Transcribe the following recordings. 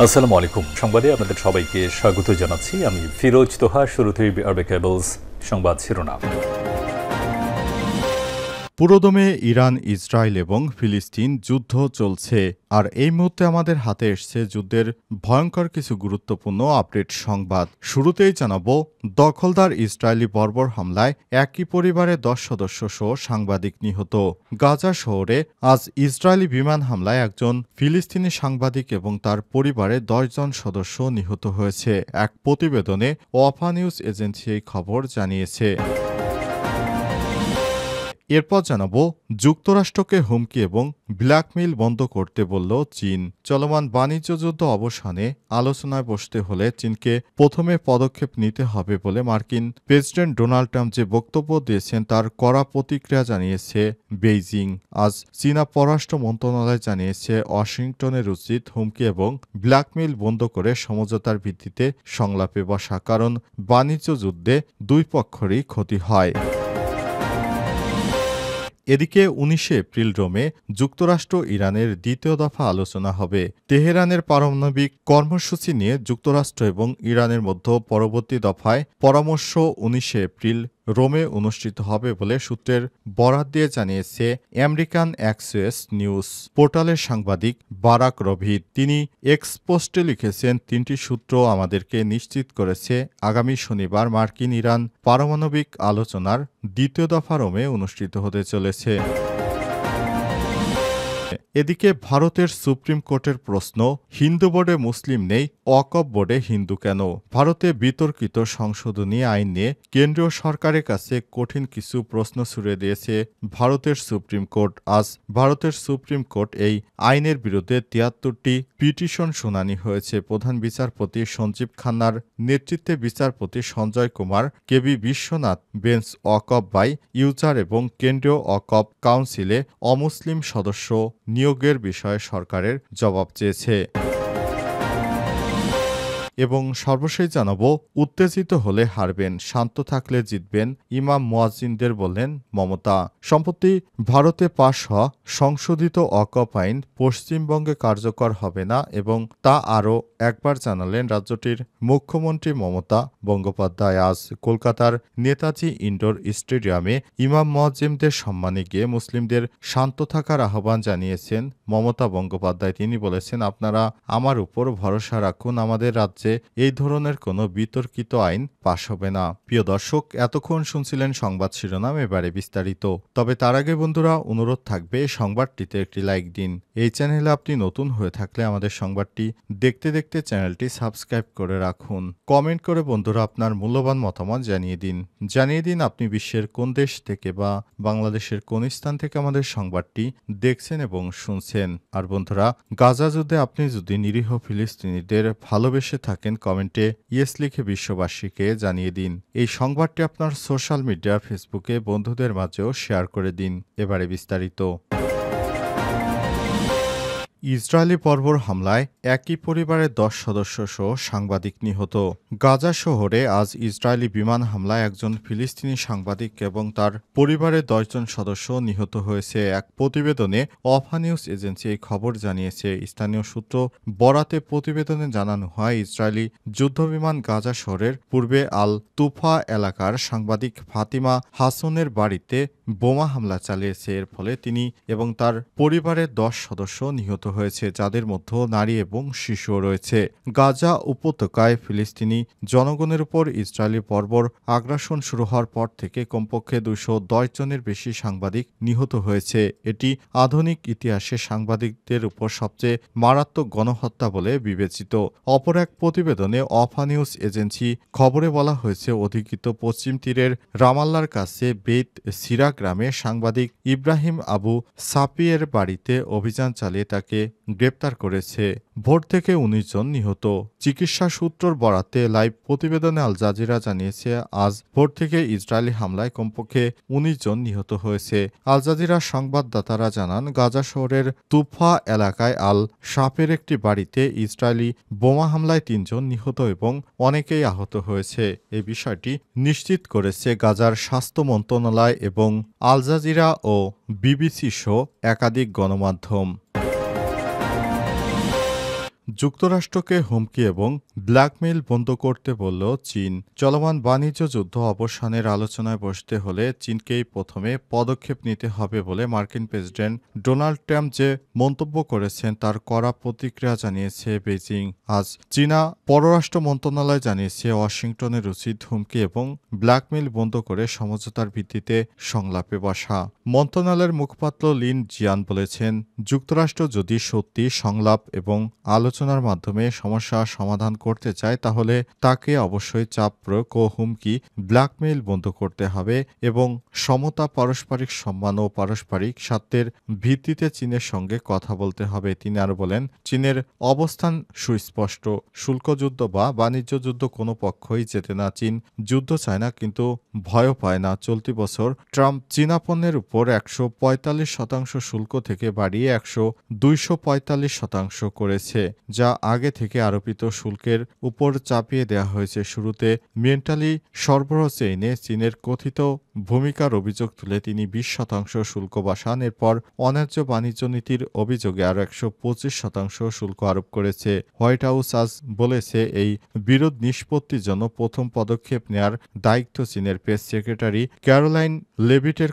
আসসালামু আলাইকুম। সংবাদে আপনাদের সবাইকে স্বাগত জানাচ্ছি। আমি ফিরোজ তোহা। শুরুতেই আরবে কেবলস সংবাদ শিরোনাম। পুরোদমে ইরান, ইসরায়েল এবং ফিলিস্তিন যুদ্ধ চলছে, আর এই মুহূর্তে আমাদের হাতে এসছে যুদ্ধের ভয়ঙ্কর কিছু গুরুত্বপূর্ণ আপডেট সংবাদ। শুরুতেই জানাবো, দখলদার ইসরায়েলি বর্বর হামলায় একই পরিবারের 10 সদস্য সহ সাংবাদিক নিহত। গাজা শহরে আজ ইসরায়েলি বিমান হামলায় একজন ফিলিস্তিনি সাংবাদিক এবং তার পরিবারের 10 জন সদস্য নিহত হয়েছে। এক প্রতিবেদনে ওয়াফা নিউজ এজেন্সি এই খবর জানিয়েছে। এরপর জানাবো, যুক্তরাষ্ট্রকে হুমকি এবং ব্ল্যাকমেইল বন্ধ করতে বলল চীন। চলমান বাণিজ্য যুদ্ধ অবসানে আলোচনায় বসতে হলে চীনকে প্রথমে পদক্ষেপ নিতে হবে বলে মার্কিন প্রেসিডেন্ট ডোনাল্ড ট্রাম্প যে বক্তব্য দিয়েছেন তার কড়া প্রতিক্রিয়া জানিয়েছে বেইজিং। আজ চীনা পররাষ্ট্র মন্ত্রণালয় জানিয়েছে, ওয়াশিংটনের উচিত হুমকি এবং ব্ল্যাকমেইল বন্ধ করে সমঝোতার ভিত্তিতে সংলাপে বসা, কারণ বাণিজ্য যুদ্ধে দুই পক্ষেরই ক্ষতি হয়। এদিকে 19 এপ্রিল রোমে যুক্তরাষ্ট্র ইরানের দ্বিতীয় দফা আলোচনা হবে। তেহরানের পারমাণবিক কর্মসূচি নিয়ে যুক্তরাষ্ট্র এবং ইরানের মধ্যে পরবর্তী দফায় পরামর্শ 19 এপ্রিল রোমে অনুষ্ঠিত হবে বলে সূত্রের বরাত দিয়ে জানিয়েছে আমেরিকান অ্যাক্সিস নিউজ পোর্টালের সাংবাদিক বারাক রভিদ। তিনি এক্স পোস্টে লিখেছেন, 3টি সূত্র আমাদেরকে নিশ্চিত করেছে আগামী শনিবার মার্কিন ইরান পারমাণবিক আলোচনার দ্বিতীয় দফা রোমে অনুষ্ঠিত হতে চলেছে। এদিকে ভারতের সুপ্রিম কোর্টের প্রশ্ন, হিন্দু বোর্ডে মুসলিম নেই, ওয়াকফ বোর্ডে হিন্দু কেন? ভারতে বিতর্কিত সংশোধনী আইন নিয়ে কেন্দ্রীয় সরকারের কাছে কঠিন কিছু প্রশ্ন ছুড়ে দিয়েছে ভারতের সুপ্রিম কোর্ট। আজ ভারতের সুপ্রিম কোর্ট এই আইনের বিরুদ্ধে 73টি পিটিশন শুনানি হয়েছে। প্রধান বিচারপতি সঞ্জীব খান্নার নেতৃত্বে বিচারপতি Sanjay Kumar, KB Viswanath bench waqf by user এবং কেন্দ্রীয় ওয়াকফ কাউন্সিলে অমুসলিম সদস্য নিয়োগের বিষয়ে সরকারের জবাব চেয়েছে। এবং সর্বশেষ জানাবো, উত্তেজিত হলে হারবেন, শান্ত থাকলে জিতবেন, ইমাম মুয়াজ্জিনদের বললেন মমতা। সম্প্রতি ভারতে পাশ হওয়া সংশোধিত ওয়াকফ আইন পশ্চিমবঙ্গে কার্যকর হবে না এবং তা আরও একবার জানালেন রাজ্যটির মুখ্যমন্ত্রী মমতা বন্দ্যোপাধ্যায়। আজ কলকাতার নেতাজি ইনডোর স্টেডিয়ামে ইমাম মুয়াজ্জিনদের সম্মানে গিয়ে মুসলিমদের শান্ত থাকার আহ্বান জানিয়েছেন মমতা বন্দ্যোপাধ্যায়। তিনি বলেছেন, আপনারা আমার উপর ভরসা রাখুন, আমাদের রাজ্যে এই ধরনের কোনো বিতর্কিত আইন পাশ হবে না। প্রিয় দর্শক, এতক্ষণ শুনছিলেন সংবাদ শিরোনাম, এবারে বিস্তারিত। তবে তার আগে বন্ধুরা, অনুরোধ থাকবে সংবাদটিতে একটি লাইক দিন। এই চ্যানেলে আপনি নতুন হয়ে থাকলে আমাদের সংবাদটি দেখতে দেখতে চ্যানেলটি সাবস্ক্রাইব করে রাখুন। কমেন্ট করে বন্ধুরা আপনার মূল্যবান মতামত জানিয়ে দিন আপনি বিশ্বের কোন দেশ থেকে বা বাংলাদেশের কোন স্থান থেকে আমাদের সংবাদটি দেখছেন এবং শুনছেন। আর বন্ধুরা, গাজা যুদ্ধে আপনি যদি নিরীহ ফিলিস্তিনিদের ভালোবেসে থাকেন, কমেন্টে ইয়েস লিখে বিশ্ববাসীকে জানিয়ে দিন। এই সংবাদটি আপনার সোশ্যাল মিডিয়া ফেসবুকে বন্ধুদের মাঝেও শেয়ার করে দিন। এবারে বিস্তারিত। ইসরায়েলি বর্বর হামলায় একই পরিবারের 10 সদস্য সহ সাংবাদিক নিহত। গাজা শহরে আজ ইসরায়েলি বিমান হামলায় একজন ফিলিস্তিনি সাংবাদিক এবং তার পরিবারের 10 জন সদস্য নিহত হয়েছে। এক প্রতিবেদনে ওয়াফা নিউজ এজেন্সি এই খবর জানিয়েছে। স্থানীয় সূত্র বরাতে প্রতিবেদনে জানানো হয়, ইসরায়েলি যুদ্ধবিমান গাজা শহরের পূর্বে আল তুফা এলাকার সাংবাদিক ফাতিমা হাসনের বাড়িতে বোমা হামলা চালিয়েছে। এর ফলে তিনি এবং তার পরিবারের 10 সদস্য নিহত হয়েছে, যাদের মধ্যে নারী এবং শিশুও রয়েছে। গাজা উপত্যকায় ফিলিস্তিনি জনগণের উপর ইসরায়েলি বর্বর আগ্রাসন শুরু হওয়ার পর থেকে কমপক্ষে 210 জনের বেশি সাংবাদিক নিহত হয়েছে। এটি আধুনিক ইতিহাসে সাংবাদিকদের উপর সবচেয়ে মারাত্মক গণহত্যা বলে বিবেচিত। অপর এক প্রতিবেদনে ওয়াফা নিউজ এজেন্সি খবরে বলা হয়েছে, অধিকৃত পশ্চিম তীরের রামাল্লার কাছে বেত সিরা গ্রামে সাংবাদিক ইব্রাহিম আবু সাপিয়ের বাড়িতে অভিযান চালিয়ে তাকে গ্রেপ্তার করেছে। ভোর থেকে 19 জন নিহত। চিকিৎসা সূত্রর বরাতে লাইভ প্রতিবেদনে আল জাজিরা জানিয়েছে, আজ ভোর থেকে ইসরায়েলি হামলায় কমপক্ষে 19 জন নিহত হয়েছে। আল জাজিরার সংবাদদাতারা জানান, গাজা শহরের তুফা এলাকায় আল সাপের একটি বাড়িতে ইসরায়েলি বোমা হামলায় 3 জন নিহত এবং অনেকেই আহত হয়েছে। এই বিষয়টি নিশ্চিত করেছে গাজার স্বাস্থ্য মন্ত্রণালয় এবং আল জাজিরা ও বিবিসি সহ একাধিক গণমাধ্যম। যুক্তরাষ্ট্রকে হুমকি এবং ব্ল্যাকমেইল বন্ধ করতে বলল চীন। চলমান বাণিজ্য যুদ্ধ অবসানের আলোচনায় বসতে হলে চীনকেই প্রথমে পদক্ষেপ নিতে হবে বলে মার্কিন প্রেসিডেন্ট ডোনাল্ড ট্রাম্প যে মন্তব্য করেছেন তার কড়া প্রতিক্রিয়া জানিয়েছে বেইজিং। আজ চীনা পররাষ্ট্র মন্ত্রণালয় জানিয়েছে ওয়াশিংটনের উচিত হুমকি এবং ব্ল্যাকমেইল বন্ধ করে সমঝোতার ভিত্তিতে সংলাপে বসা। মন্ত্রণালয়ের মুখপাত্র লিন জিয়ান বলেছেন, যুক্তরাষ্ট্র যদি সত্যি সংলাপ এবং আলোচনার মাধ্যমে সমস্যা সমাধান করতে চায় তাহলে তাকে অবশ্যই চাপ প্রয়োগ ও হুমকি ব্ল্যাকমেইল বন্ধ করতে হবে এবং সমতা, পারস্পরিক সম্মান ও পারস্পরিক স্বার্থের ভিত্তিতে চীনের সঙ্গে কথা বলতে হবে। তিনি আরও বলেন, চীনের অবস্থান সুস্পষ্ট। শুল্কযুদ্ধ বা বাণিজ্য যুদ্ধ কোনো পক্ষই জেতে না। চীন যুদ্ধ চায় না, কিন্তু ভয়ও পায় না। চলতি বছর ট্রাম্প চীনা পণ্যের উপর ১৪৫% শুল্ক থেকে বাড়িয়ে ২৪৫% করেছে, যা আগে থেকে আরোপিত শুল্কের উপর চাপিয়ে দেওয়া হয়েছে। শুরুতে মেন্টালি সরবরাহ চেইনে চীনের কথিত ভূমিকার অভিযোগ তুলে তিনি ২০% শুল্ক বসান। এরপর অন্যায্য বাণিজ্য নীতির অভিযোগে আরও ১২৫% শুল্ক আরোপ করেছে। হোয়াইট হাউস আজ বলেছে, এই বিরোধ নিষ্পত্তির জন্য প্রথম পদক্ষেপ নেয়ার দায়িত্ব চীনের। প্রেস সেক্রেটারি ক্যারোলাইন লেভিটের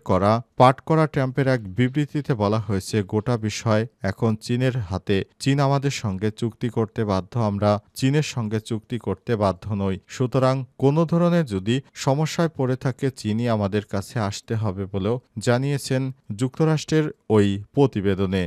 পাঠ করা ট্রাম্পের এক বিবৃতিতে বলা হয়েছে, গোটা বিষয় এখন চীনের হাতে। চীন আমাদের সঙ্গে চুক্তি করতে বাধ্য, আমরা চীনের সঙ্গে চুক্তি করতে বাধ্য নই। সুতরাং কোনো ধরনের যদি সমস্যায় পড়ে থাকে চীনই আমাদের কাছে আসতে হবে বলেও জানিয়েছেন যুক্তরাষ্ট্রের ওই প্রতিবেদনে।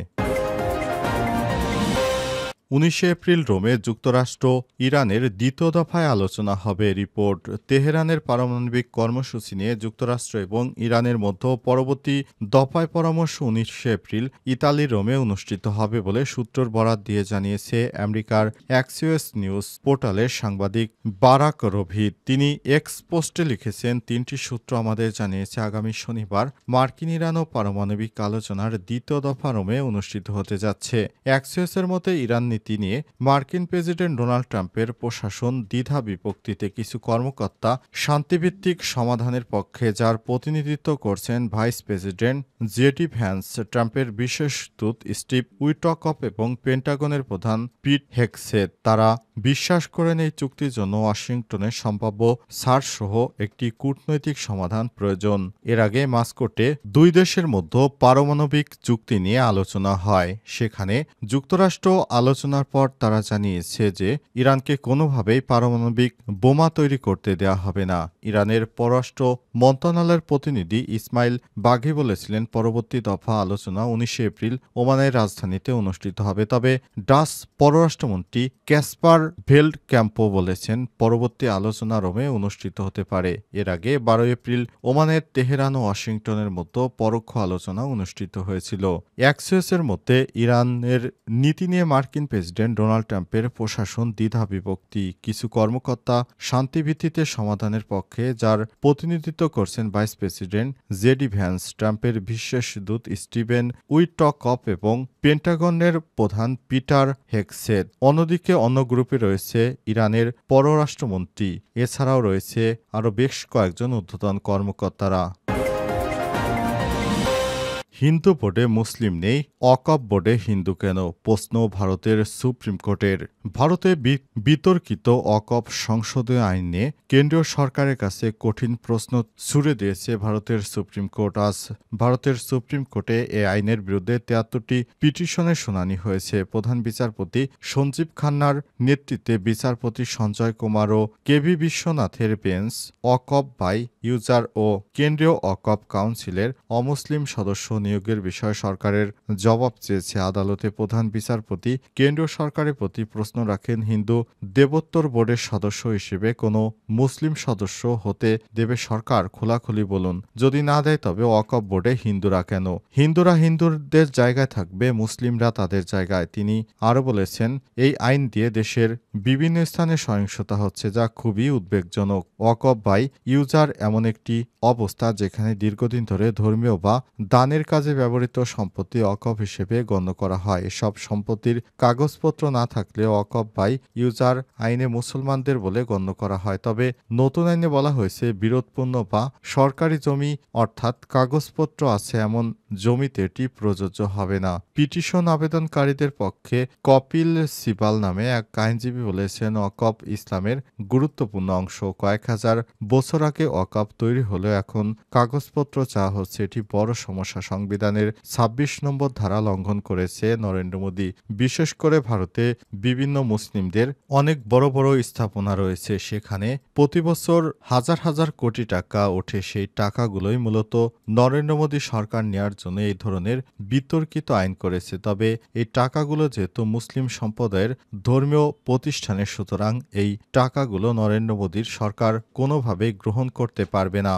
১৯ এপ্রিল রোমে যুক্তরাষ্ট্র ইরানের দ্বিতীয় দফায় আলোচনা হবে। রিপোর্ট, তেহরানের পারমাণবিক কর্মসূচি নিয়ে যুক্তরাষ্ট্র এবং ইরানের মধ্যে পরবর্তী দফায় পরামর্শ ১৯ এপ্রিল ইতালির রোমে অনুষ্ঠিত হবে বলে সূত্রর বরাত দিয়ে জানিয়েছে আমেরিকার অ্যাক্সিওস নিউজ পোর্টালের সাংবাদিক বারাক রভিদ। তিনি এক্স পোস্টে লিখেছেন, ৩টি সূত্র আমাদের জানিয়েছে আগামী শনিবার মার্কিন ইরান ও পারমাণবিক আলোচনার দ্বিতীয় দফা রোমে অনুষ্ঠিত হতে যাচ্ছে। অ্যাক্সিওসের মতে ইরান নীতি নিয়ে মার্কিন প্রেসিডেন্ট ডোনাল্ড ট্রাম্পের প্রশাসন দ্বিধা বিভক্তিতে। কিছু কর্মকর্তা শান্তিভিত্তিক সমাধানের পক্ষে, যার প্রতিনিধিত্ব করছেন ভাইস প্রেসিডেন্ট জেডি ভ্যান্স, ট্রাম্পের বিশেষ দূত স্টিভ উইটকফ এবং পেন্টাগনের প্রধান পিট হেগসেথ। তারা বিশ্বাস করেন এই চুক্তির জন্য ওয়াশিংটনের সম্ভাব্য ছাড়সহ একটি কূটনৈতিক সমাধান প্রয়োজন। এর আগে মস্কোতে দুই দেশের মধ্যে পারমাণবিক চুক্তি নিয়ে আলোচনা হয়। সেখানে যুক্তরাষ্ট্র আলোচনার পর তারা জানিয়েছে যে ইরানকে কোনোভাবেই পারমাণবিক বোমা তৈরি করতে দেওয়া হবে না। ইরানের পররাষ্ট্র মন্ত্রণালয়ের প্রতিনিধি ইসমাইল বাঘি বলেছিলেন, পরবর্তী দফা আলোচনা ১৯ এপ্রিল ওমানের রাজধানীতে অনুষ্ঠিত হবে। তবে ডাচ পররাষ্ট্রমন্ত্রী ক্যাসপার ভেল্ড ক্যাম্পো বলেছেন, পরবর্তী আলোচনা রোমে অনুষ্ঠিত হতে পারে। এর আগে ১২ এপ্রিল ওমানের তেহরান ও ওয়াশিংটনের মধ্যে পরোক্ষ আলোচনা অনুষ্ঠিত হয়েছিল। অ্যাক্সিওসের মধ্যে ইরানের নীতি নিয়ে মার্কিন প্রেসিডেন্ট ডোনাল্ড ট্রাম্পের প্রশাসন দ্বিধা বিভক্তি। কিছু কর্মকর্তা শান্তিভিত্তিতে সমাধানের পক্ষে, যার প্রতিনিধিত্ব করছেন ভাইস প্রেসিডেন্ট জেডি ভ্যান্স, ট্রাম্পের বিশেষ দূত স্টিভেন উইটকফ এবং পেন্টাগনের প্রধান পিটার হেগসেথ। অন্যদিকে অন্য গ্রুপে রয়েছে ইরানের পররাষ্ট্রমন্ত্রী। এছাড়াও রয়েছে আরও বেশ কয়েকজন ঊর্ধ্বতন কর্মকর্তারা। হিন্দু বোর্ডে মুসলিম নেই, ওয়াকফ বোর্ডে হিন্দু কেন? প্রশ্ন ভারতের সুপ্রিম কোর্টের। ভারতে বিতর্কিত ওয়াকফ সংসদীয় আইন নিয়ে কেন্দ্রীয় সরকারের কাছে কঠিন প্রশ্ন ছুড়ে দিয়েছে ভারতের সুপ্রিম কোর্ট। আজ ভারতের সুপ্রিম কোর্টে এ আইনের বিরুদ্ধে ৭৩টি পিটিশনের শুনানি হয়েছে। প্রধান বিচারপতি সঞ্জীব খান্নার নেতৃত্বে বিচারপতি সঞ্জয় কুমার ও কেভি বিশ্বনাথের বেঞ্চ ওয়াকফ বাই ইউজার ও কেন্দ্রীয় ওয়াকফ কাউন্সিলের অমুসলিম সদস্য নিয়োগের বিষয়ে সরকারের জবাব চেয়েছে। আদালতে প্রধান বিচারপতি কেন্দ্রীয় সরকারের প্রতি প্রশ্ন রাখেন, হিন্দু দেবোত্তর বোর্ডের সদস্য হিসেবে কোনো মুসলিম সদস্য হতে দেবে সরকার? খোলাখুলি বলুন। যদি না দেয় তবে ওয়াকফ বোর্ডে হিন্দুরা কেন? হিন্দুরা হিন্দুদের জায়গায় থাকবে, মুসলিমরা তাদের জায়গায়। তিনি আরও বলেছেন, এই আইন দিয়ে দেশের বিভিন্ন স্থানে সহিংসতা হচ্ছে, যা খুবই উদ্বেগজনক। ওয়াকফ বাই ইউজার এমন একটি অবস্থা যেখানে দীর্ঘদিন ধরে ধর্মীয় বা দানের কাজ কাজে ব্যবহৃত সম্পত্তি ওয়াকফ হিসেবে গণ্য করা হয়। এসব সম্পত্তির কাগজপত্র না থাকলে ওয়াকফ বাই ইউজার আইনে মুসলমানদের বলে গণ্য করা হয়। তবে নতুন আইনে বলা হয়েছে বিরোধপূর্ণ বা সরকারি জমি অর্থাৎ কাগজপত্র আছে এমন জমিতে এটি প্রযোজ্য হবে না। পিটিশন আবেদনকারীদের পক্ষে কপিল সিবাল নামে এক আইনজীবী বলেছেন, ওয়াকফ ইসলামের গুরুত্বপূর্ণ অংশ। কয়েক হাজার বছর আগে ওয়াকফ তৈরি হলেও এখন কাগজপত্র চাওয়া হচ্ছে, এটি বড় সমস্যা। সংবিধানের ২৬ নম্বর ধারা লঙ্ঘন করেছে নরেন্দ্র মোদী। বিশেষ করে ভারতে বিভিন্ন মুসলিমদের অনেক বড় বড় স্থাপনা রয়েছে, সেখানে প্রতি বছর হাজার হাজার কোটি টাকা ওঠে। সেই টাকাগুলোই মূলত নরেন্দ্র মোদী সরকার নেয়ার জন্য এই ধরনের বিতর্কিত আইন করেছে। তবে এই টাকাগুলো যেহেতু মুসলিম সম্প্রদায়ের ধর্মীয় প্রতিষ্ঠানের, সুতরাং এই টাকাগুলো নরেন্দ্র মোদীর সরকার কোনোভাবেই গ্রহণ করতে পারবে না।